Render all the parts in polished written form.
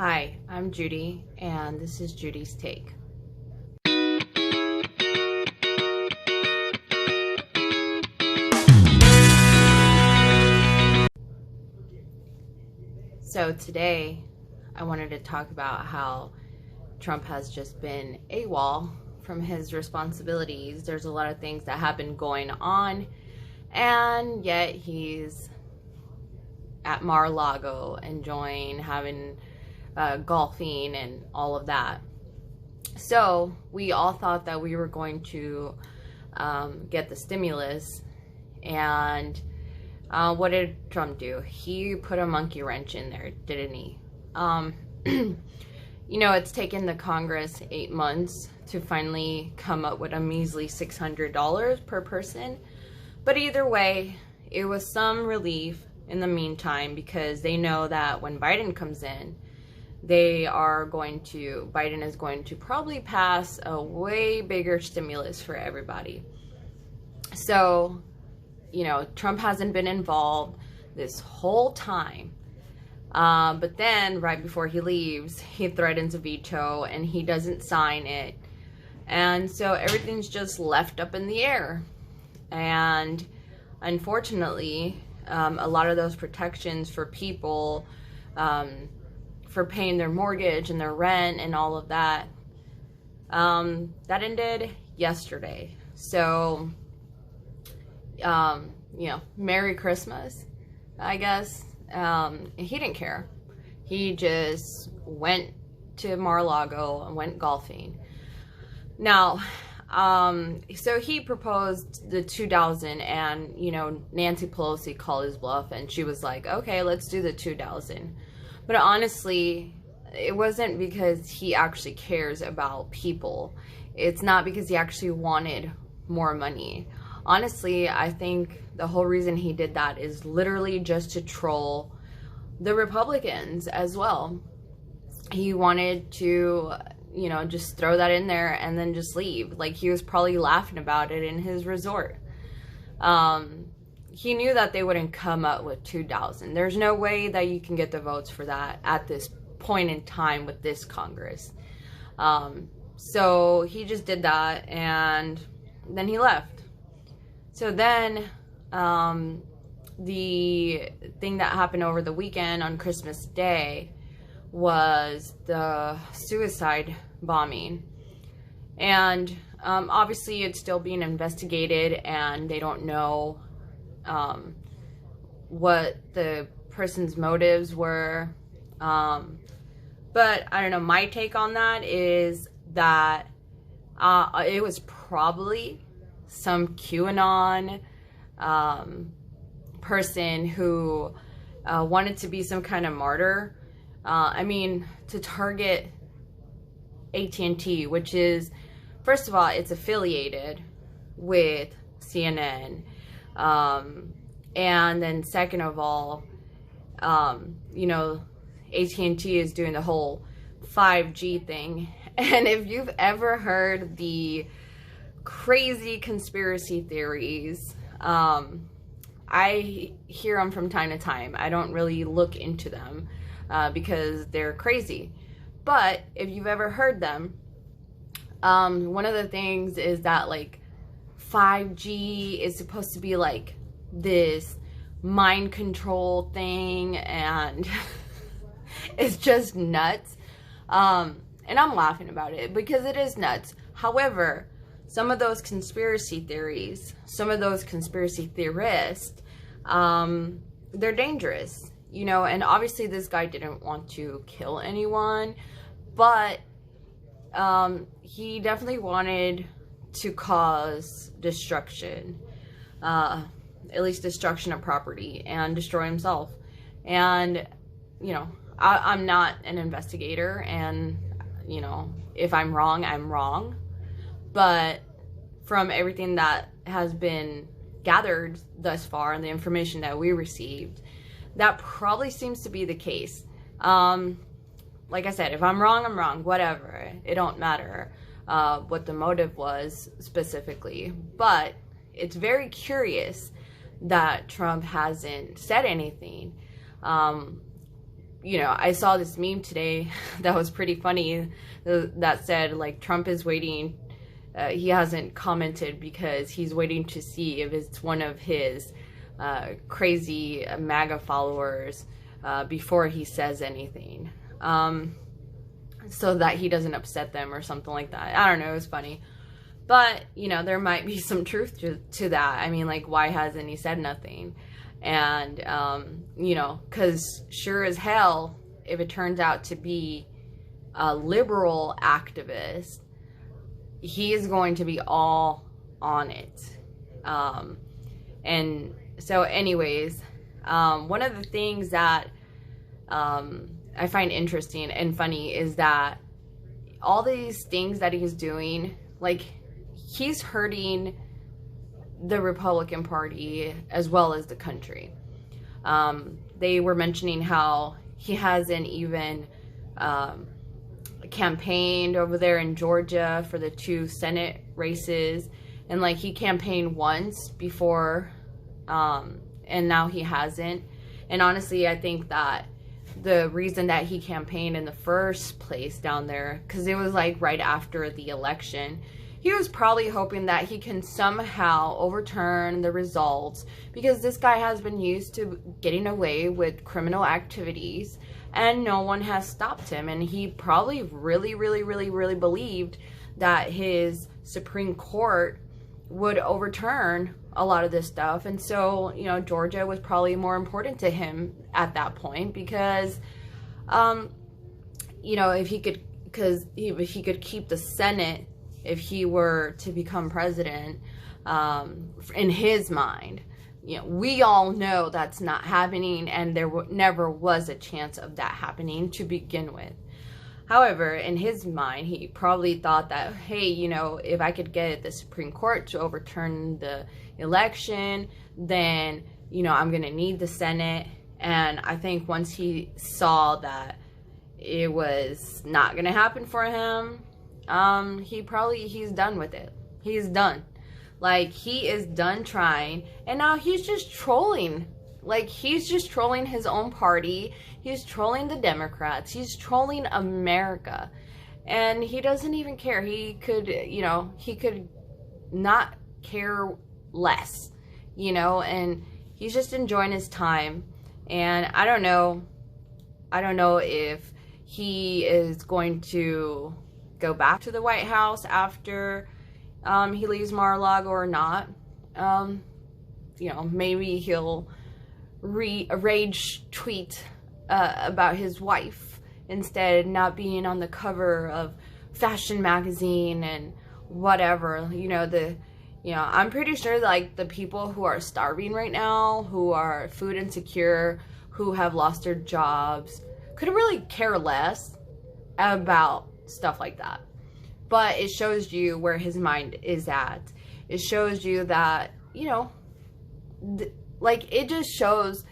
Hi, I'm Judy, and this is Judy's Take. So today, I wanted to talk about how Trump has just been AWOL from his responsibilities. There's a lot of things that have been going on, and yet he's at Mar-a-Lago enjoying having golfing and all of that. So we all thought that we were going to get the stimulus, and what did Trump do? He put a monkey wrench in there, didn't he? You know, it's taken the Congress 8 months to finally come up with a measly $600 per person. But either way, it was some relief in the meantime, because they know that when Biden comes in, Biden is going to probably pass a way bigger stimulus for everybody. So, you know, Trump hasn't been involved this whole time. But then right before he leaves, he threatens a veto and he doesn't sign it. And so everything's just left up in the air. And unfortunately, a lot of those protections for people, for paying their mortgage and their rent and all of that, that ended yesterday. So, you know, Merry Christmas, I guess. He didn't care. He just went to Mar-a-Lago and went golfing. Now, so he proposed the 2,000, and, you know, Nancy Pelosi called his bluff, and she was like, okay, let's do the 2,000. But honestly, it wasn't because he actually cares about people. It's not because he actually wanted more money. Honestly, I think the whole reason he did that is literally just to troll the Republicans as well. He wanted to, you know, just throw that in there and then just leave. Like, he was probably laughing about it in his resort. He knew that they wouldn't come up with 2,000. There's no way that you can get the votes for that at this point in time with this Congress. So he just did that, and then he left. So then the thing that happened over the weekend on Christmas Day was the suicide bombing. And obviously it's still being investigated, and they don't know what the person's motives were. But I don't know, my take on that is that it was probably some QAnon person who wanted to be some kind of martyr. I mean, to target AT&T, which is, first of all, it's affiliated with CNN. And then second of all, you know, AT&T is doing the whole 5G thing. And if you've ever heard the crazy conspiracy theories, I hear them from time to time. I don't really look into them because they're crazy. But if you've ever heard them, one of the things is that, like, 5G is supposed to be like this mind control thing, and it's just nuts. And I'm laughing about it because it is nuts. However, some of those conspiracy theories, some of those conspiracy theorists, they're dangerous, you know. And obviously this guy didn't want to kill anyone, but he definitely wanted to cause destruction, at least destruction of property, and destroy himself. And, you know, I'm not an investigator, and, you know, if I'm wrong, I'm wrong. But from everything that has been gathered thus far and the information that we received, that probably seems to be the case. Like I said, if I'm wrong, I'm wrong. Whatever. It don't matter what the motive was specifically. But it's very curious that Trump hasn't said anything. I saw this meme today that was pretty funny that said, like, Trump is waiting. He hasn't commented because he's waiting to see if it's one of his crazy MAGA followers before he says anything. So that he doesn't upset them or something like that. I don't know, it was funny. But, there might be some truth to that. I mean, like, why hasn't he said nothing? And, because sure as hell, if it turns out to be a liberal activist, he is going to be all on it. And so anyways, one of the things that I find interesting and funny is that all these things that he's doing, like, he's hurting the Republican Party as well as the country. They were mentioning how he hasn't even campaigned over there in Georgia for the 2 Senate races, and like he campaigned once before, and now he hasn't. And honestly, I think that the reason that he campaigned in the first place down there, because it was like right after the election, he was probably hoping that he can somehow overturn the results, because this guy has been used to getting away with criminal activities and no one has stopped him. And he probably really believed that his Supreme Court would overturn a lot of this stuff. And so, Georgia was probably more important to him at that point, because, if he could, if he could keep the Senate, if he were to become president, in his mind, we all know that's not happening, and there never was a chance of that happening to begin with. However, in his mind, he probably thought that, hey, if I could get the Supreme Court to overturn the election, then, I'm going to need the Senate. And I think once he saw that it was not going to happen for him, he's done with it. He's done. Like, he is done trying, and now he's just trolling. Like, he's just trolling his own party. He's trolling the Democrats. He's trolling America. And he doesn't even care. He could, he could not care less, and he's just enjoying his time. And I don't know if he is going to go back to the White House after he leaves Mar-a-Lago or not. Maybe he'll rage tweet about his wife instead, not being on the cover of fashion magazine and whatever. I'm pretty sure, like, the people who are starving right now, who are food insecure, who have lost their jobs, could really care less about stuff like that. But it shows you where his mind is at. It shows you that, it just shows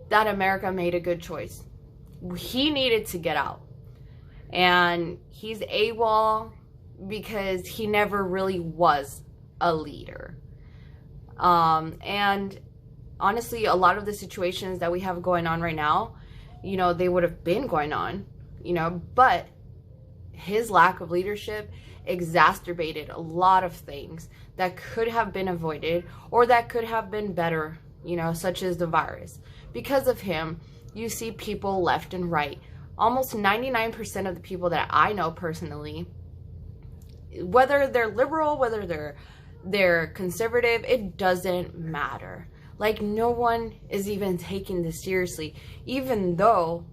that America made a good choice. He needed to get out. And he's AWOL because he never really was a leader. And honestly, a lot of the situations that we have going on right now, they would have been going on, but his lack of leadership exacerbated a lot of things that could have been avoided or that could have been better, such as the virus. Because of him, you see people left and right. Almost 99% of the people that I know personally, whether they're liberal, whether they're conservative, it doesn't matter. Like, no one is even taking this seriously, even though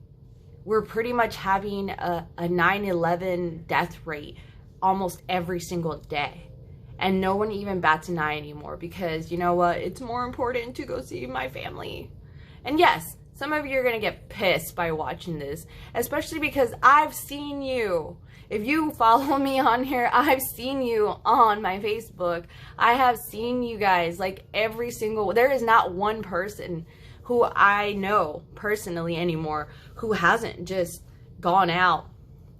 we're pretty much having a 9/11 death rate almost every single day. And no one even bats an eye anymore, because you know what? It's more important to go see my family. And yes, some of you are going to get pissed by watching this, especially because I've seen you. If you follow me on here, I've seen you on my Facebook. I have seen you guys, like, every single, there is not one person who I know personally anymore who hasn't just gone out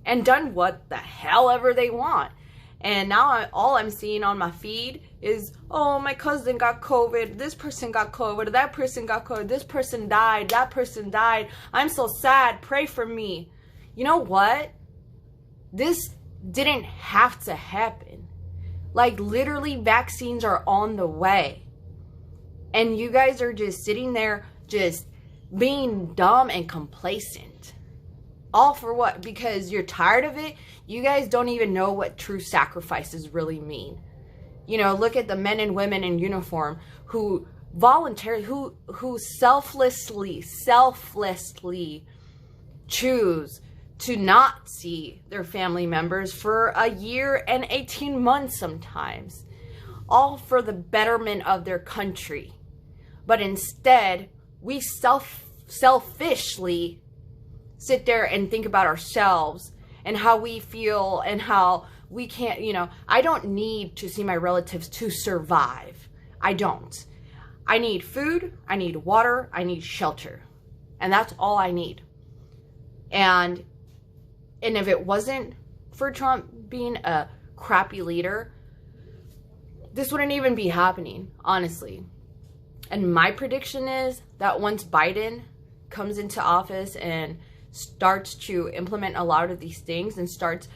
and done what the hell ever they want. And now all I'm seeing on my feed is, oh, my cousin got COVID, this person got COVID, that person got COVID, this person died, that person died, I'm so sad, pray for me. You know what? This didn't have to happen. Like, literally, vaccines are on the way. And you guys are just sitting there just being dumb and complacent. All for what? Because you're tired of it? You guys don't even know what true sacrifices really mean. You know, look at the men and women in uniform who voluntarily, who selflessly choose to not see their family members for a year and 18 months sometimes. All for the betterment of their country. But instead, we selfishly sit there and think about ourselves and how we feel and how we can't, you know, I don't need to see my relatives to survive. I don't. I need food, I need water, I need shelter. And that's all I need. And if it wasn't for Trump being a crappy leader, this wouldn't even be happening, honestly. And my prediction is that once Biden comes into office and starts to implement a lot of these things and starts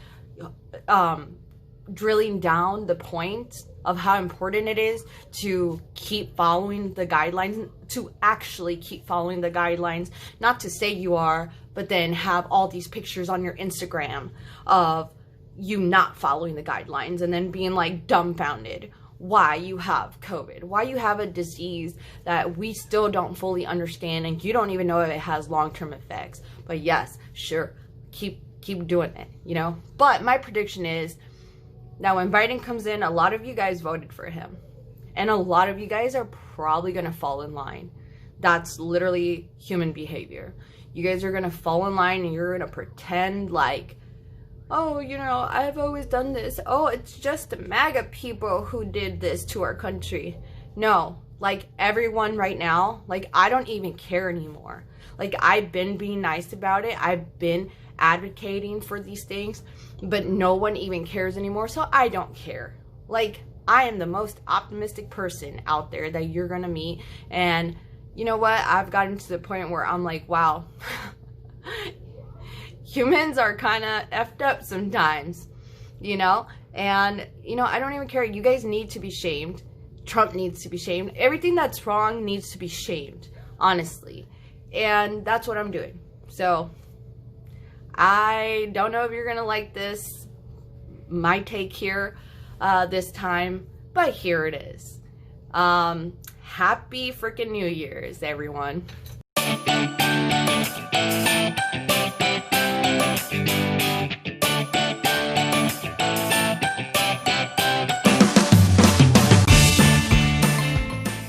drilling down the point of how important it is to keep following the guidelines, to actually keep following the guidelines, not to say you are, but then have all these pictures on your Instagram of you not following the guidelines and then being like dumbfounded why you have COVID, why you have a disease that we still don't fully understand and you don't even know if it has long-term effects. But yes, sure, keep doing it, you know? But my prediction is that when Biden comes in, a lot of you guys voted for him. And a lot of you guys are probably going to fall in line. That's literally human behavior. You guys are going to fall in line and you're going to pretend like, oh, you know, I've always done this. Oh, it's just the MAGA people who did this to our country. No, like everyone right now, like I don't even care anymore. Like I've been being nice about it. I've been advocating for these things, but no one even cares anymore. So I don't care. Like I am the most optimistic person out there that you're going to meet. And you know what? I've gotten to the point where I'm like, wow, humans are kind of effed up sometimes, you know? And, you know, I don't even care. You guys need to be shamed. Trump needs to be shamed. Everything that's wrong needs to be shamed, honestly. And that's what I'm doing. So, I don't know if you're going to like this, my take here this time, but here it is. Happy freaking New Year's, everyone.